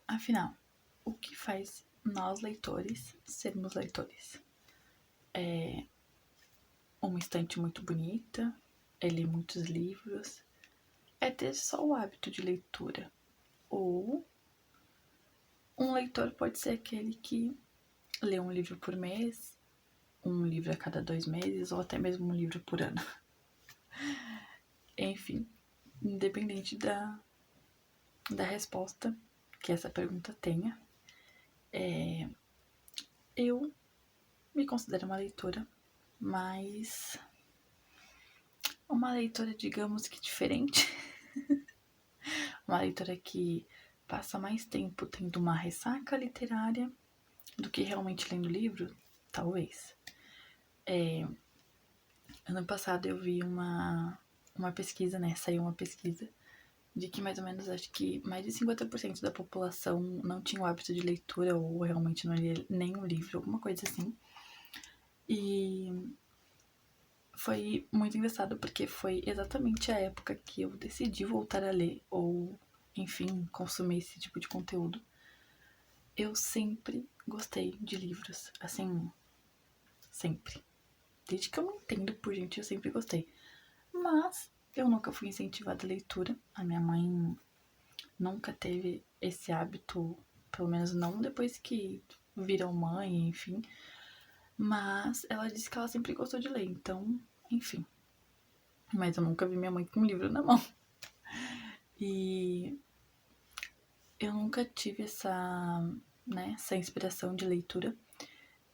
Afinal, o que faz nós leitores sermos leitores? É uma estante muito bonita, é ler muitos livros, é ter só o hábito de leitura. Ou um leitor pode ser aquele que lê um livro por mês, um livro a cada 2 meses, ou até mesmo um livro por ano. Enfim, independente da resposta que essa pergunta tenha, eu me considero uma leitora, mas uma leitora, digamos que diferente. Uma leitora que passa mais tempo tendo uma ressaca literária do que realmente lendo livro, talvez. Ano passado eu vi uma pesquisa, né? Saiu uma pesquisa de que mais ou menos, acho que mais de 50% da população não tinha o hábito de leitura ou realmente não lia nenhum livro, alguma coisa assim. E foi muito engraçado porque foi exatamente a época que eu decidi voltar a ler ou, enfim, consumir esse tipo de conteúdo. Eu sempre gostei de livros, assim, sempre. Desde que eu me entendo por gente, eu sempre gostei. Mas eu nunca fui incentivada à leitura. A minha mãe nunca teve esse hábito, pelo menos não depois que virou mãe, enfim. Mas ela disse que ela sempre gostou de ler, então, enfim. Mas eu nunca vi minha mãe com um livro na mão. E eu nunca tive essa inspiração de leitura.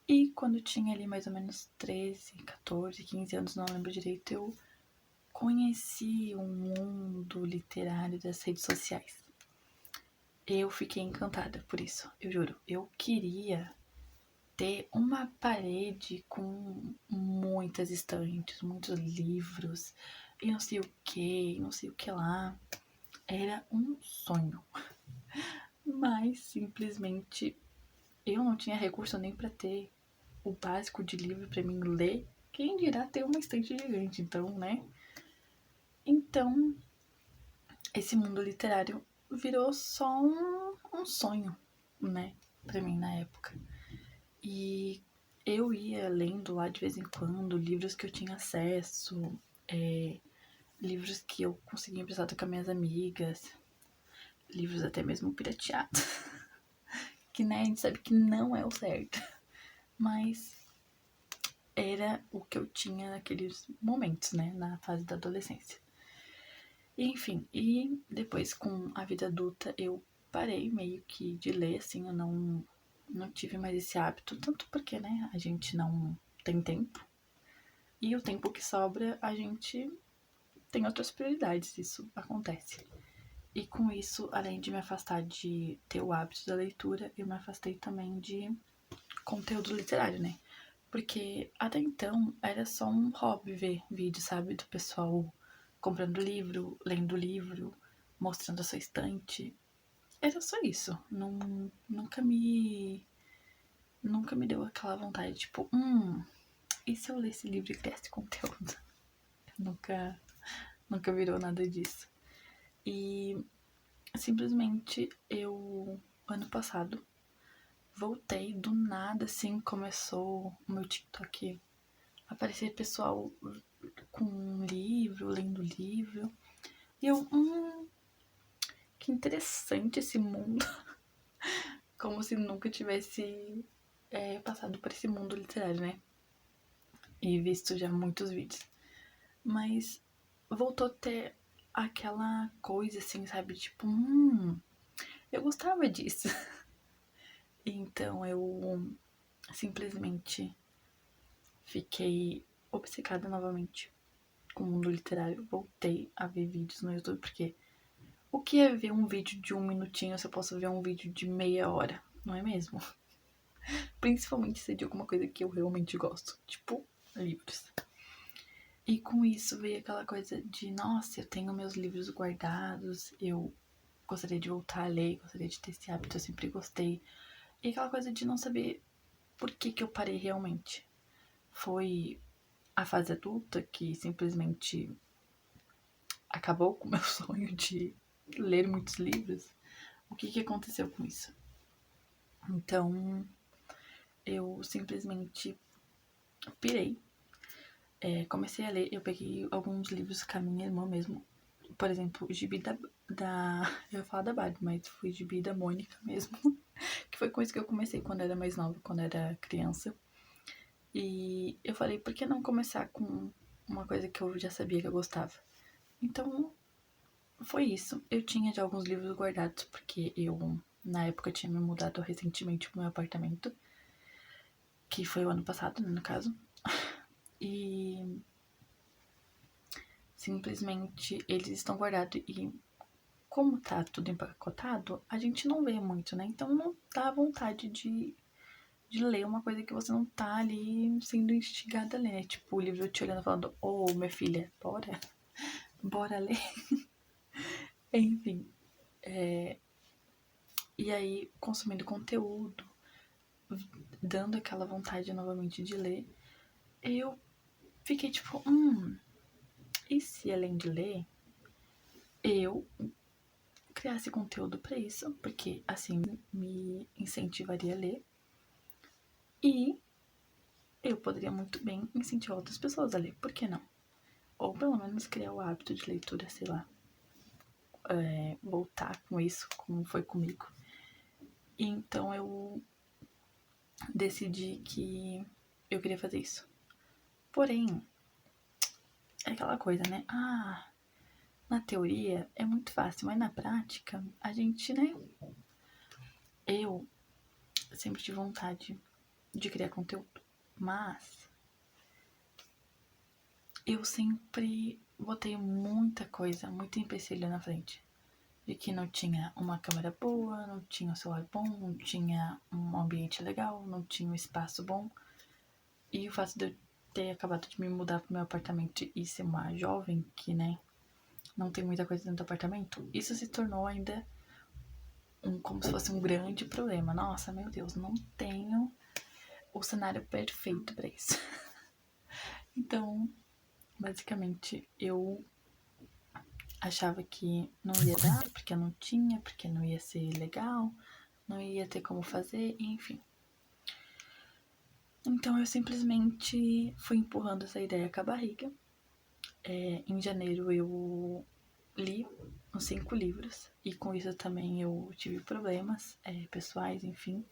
E quando tinha ali mais ou menos 13, 14, 15 anos, não lembro direito, eu conheci o mundo literário das redes sociais. Eu fiquei encantada por isso, eu juro. Eu queria ter uma parede com muitas estantes, muitos livros, e não sei o que, não sei o que lá. Era um sonho. Mas simplesmente eu não tinha recurso nem para ter o básico de livro para mim ler. Quem dirá ter uma estante gigante, então, né? Então, esse mundo literário virou só um sonho, né? Pra mim na época. E eu ia lendo lá de vez em quando livros que eu tinha acesso, livros que eu conseguia emprestar com as minhas amigas, livros até mesmo pirateados. Que, né, a gente sabe que não é o certo. Mas era o que eu tinha naqueles momentos, né? Na fase da adolescência. Enfim, e depois com a vida adulta eu parei meio que de ler, assim, eu não tive mais esse hábito, tanto porque, né, a gente não tem tempo, e o tempo que sobra a gente tem outras prioridades, isso acontece. E com isso, além de me afastar de ter o hábito da leitura, eu me afastei também de conteúdo literário, né? Porque até então era só um hobby ver vídeo, sabe, do pessoal comprando livro, lendo livro, mostrando a sua estante. Era só isso. Nunca me deu aquela vontade, tipo, e se eu ler esse livro e criasse conteúdo? Nunca virou nada disso. E simplesmente eu, ano passado, voltei do nada, assim, começou o meu TikTok a aparecer pessoal com um livro, lendo livro. E eu, que interessante esse mundo. Como se nunca tivesse passado por esse mundo literário, né? E visto já muitos vídeos. Mas voltou a ter aquela coisa assim, sabe? Tipo, eu gostava disso. Então eu simplesmente fiquei obcecada novamente com o mundo literário. Voltei a ver vídeos no YouTube, porque o que é ver um vídeo de 1 minutinho se eu posso ver um vídeo de meia hora, não é mesmo? Principalmente se é de alguma coisa que eu realmente gosto, tipo livros. E com isso veio aquela coisa de, nossa, eu tenho meus livros guardados, eu gostaria de voltar a ler, gostaria de ter esse hábito, eu sempre gostei. E aquela coisa de não saber por que eu parei realmente. Foi a fase adulta que simplesmente acabou com o meu sonho de ler muitos livros? o que aconteceu com isso? Então, eu simplesmente pirei. Comecei a ler, eu peguei alguns livros com a minha irmã mesmo. Por exemplo, o gibi eu ia falar da Barbie, mas foi o gibi da Mônica mesmo. Que foi com isso que eu comecei quando era mais nova, quando era criança. E eu falei, por que não começar com uma coisa que eu já sabia que eu gostava? Então, foi isso. Eu tinha já alguns livros guardados, porque eu, na época, tinha me mudado recentemente pro meu apartamento. Que foi o ano passado, né, no caso. E simplesmente eles estão guardados e como tá tudo empacotado, a gente não vê muito, né? Então não dá vontade de ler uma coisa que você não tá ali sendo instigada a ler, né? Tipo, o livro te olhando falando, ô, minha filha, bora ler. Enfim. E aí, consumindo conteúdo, dando aquela vontade novamente de ler, eu fiquei tipo, e se além de ler, eu criasse conteúdo pra isso, porque assim me incentivaria a ler e eu poderia muito bem incentivar outras pessoas a ler, por que não? Ou pelo menos criar o hábito de leitura, sei lá, voltar com isso, como foi comigo. E então eu decidi que eu queria fazer isso. Porém, é aquela coisa, né? Na teoria é muito fácil, mas na prática, a gente, né? Eu sempre tive vontade de criar conteúdo, mas eu sempre botei muita coisa, muito empecilho na frente. De que não tinha uma câmera boa, não tinha um celular bom, não tinha um ambiente legal, não tinha um espaço bom. E o fato de eu ter acabado de me mudar pro meu apartamento e ser uma jovem que, né, não tem muita coisa dentro do apartamento, isso se tornou ainda como se fosse um grande problema. Nossa, meu Deus, não tenho o cenário perfeito pra isso. Então, basicamente, eu achava que não ia dar, porque eu não tinha, porque não ia ser legal, não ia ter como fazer, enfim. Então eu simplesmente fui empurrando essa ideia com a barriga. Em janeiro eu li uns 5 livros e com isso também eu tive problemas pessoais, enfim.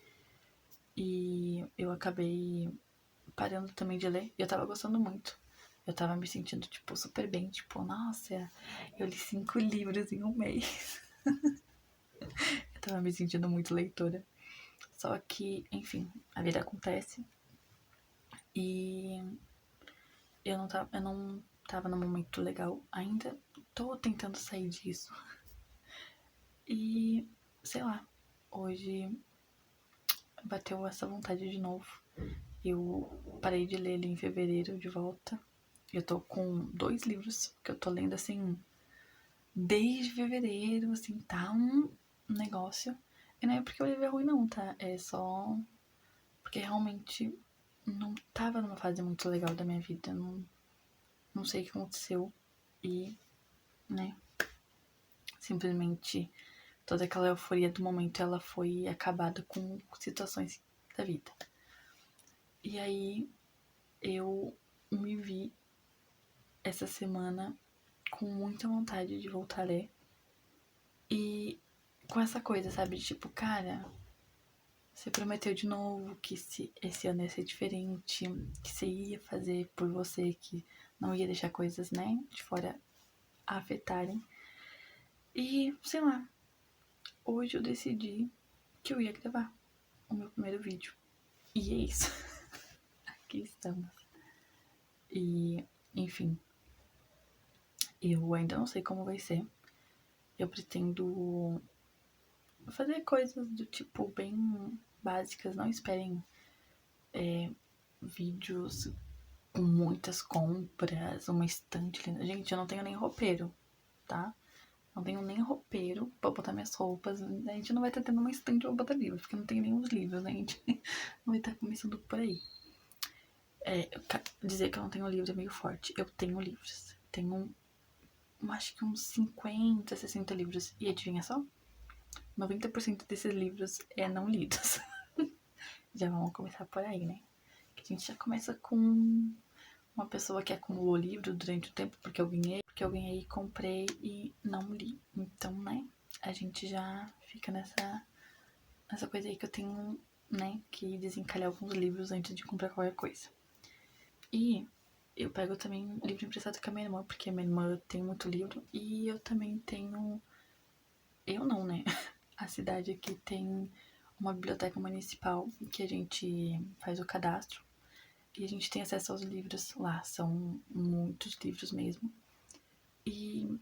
E eu acabei parando também de ler. Eu tava gostando muito. Eu tava me sentindo, tipo, super bem. Tipo, nossa, eu li 5 livros em um mês. Eu tava me sentindo muito leitora. Só que, enfim, a vida acontece. E eu não tava num momento legal ainda. Tô tentando sair disso. E, sei lá, hoje bateu essa vontade de novo. Eu parei de ler ele em fevereiro de volta. Eu tô com 2 livros que eu tô lendo assim desde fevereiro, assim, tá um negócio. E não é porque o livro é ruim não, tá? É só porque realmente não tava numa fase muito legal da minha vida. Não sei o que aconteceu. E, né, simplesmente toda aquela euforia do momento ela foi acabada com situações da vida. E aí eu me vi essa semana com muita vontade de voltar a ler. E com essa coisa, sabe? De tipo, cara, você prometeu de novo que esse ano ia ser diferente, que você ia fazer por você, que não ia deixar coisas, né, de fora afetarem. E, sei lá, hoje eu decidi que eu ia gravar o meu primeiro vídeo. E é isso. Aqui estamos. E, enfim, eu ainda não sei como vai ser. Eu pretendo fazer coisas do tipo bem básicas. Não esperem vídeos com muitas compras, uma estante linda. Gente, eu não tenho nem roupeiro, tá? Não tenho nem roupeiro pra botar minhas roupas. A gente não vai estar tendo uma estante pra botar livros, porque não tem nem os livros, né? A gente não vai estar começando por aí. Dizer que eu não tenho livro é meio forte. Eu tenho livros. Tenho, acho que uns 50, 60 livros. E adivinha só? 90% desses livros é não lidos. Já vamos começar por aí, né? Que a gente já começa com uma pessoa que acumulou livro durante o tempo porque eu ganhei e comprei e não li. Então, né, a gente já fica nessa coisa aí que eu tenho, né, que desencalhar alguns livros antes de comprar qualquer coisa. E eu pego também livro emprestado com a minha irmã, porque a minha irmã tem muito livro e eu também tenho. Eu não, né? A cidade aqui tem uma biblioteca municipal que a gente faz o cadastro e a gente tem acesso aos livros lá. São muitos livros mesmo. E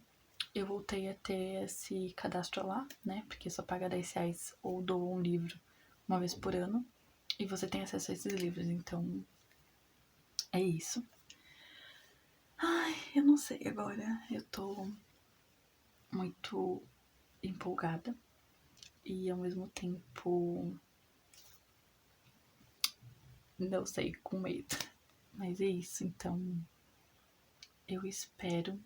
eu voltei a ter esse cadastro lá, né? Porque só paga R$10 ou dou um livro uma vez por ano. E você tem acesso a esses livros, então é isso. Ai, eu não sei agora. Eu tô muito empolgada e ao mesmo tempo, não sei, com medo. Mas é isso, então eu espero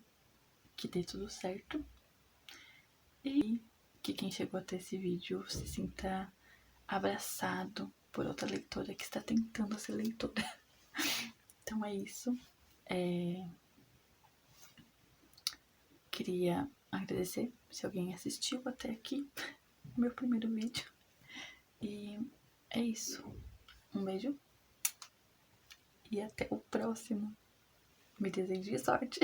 que dê tudo certo e que quem chegou até esse vídeo se sinta abraçado por outra leitora que está tentando ser leitora. Então é isso. Queria agradecer se alguém assistiu até aqui o meu primeiro vídeo. E é isso. Um beijo e até o próximo. Me deseje sorte.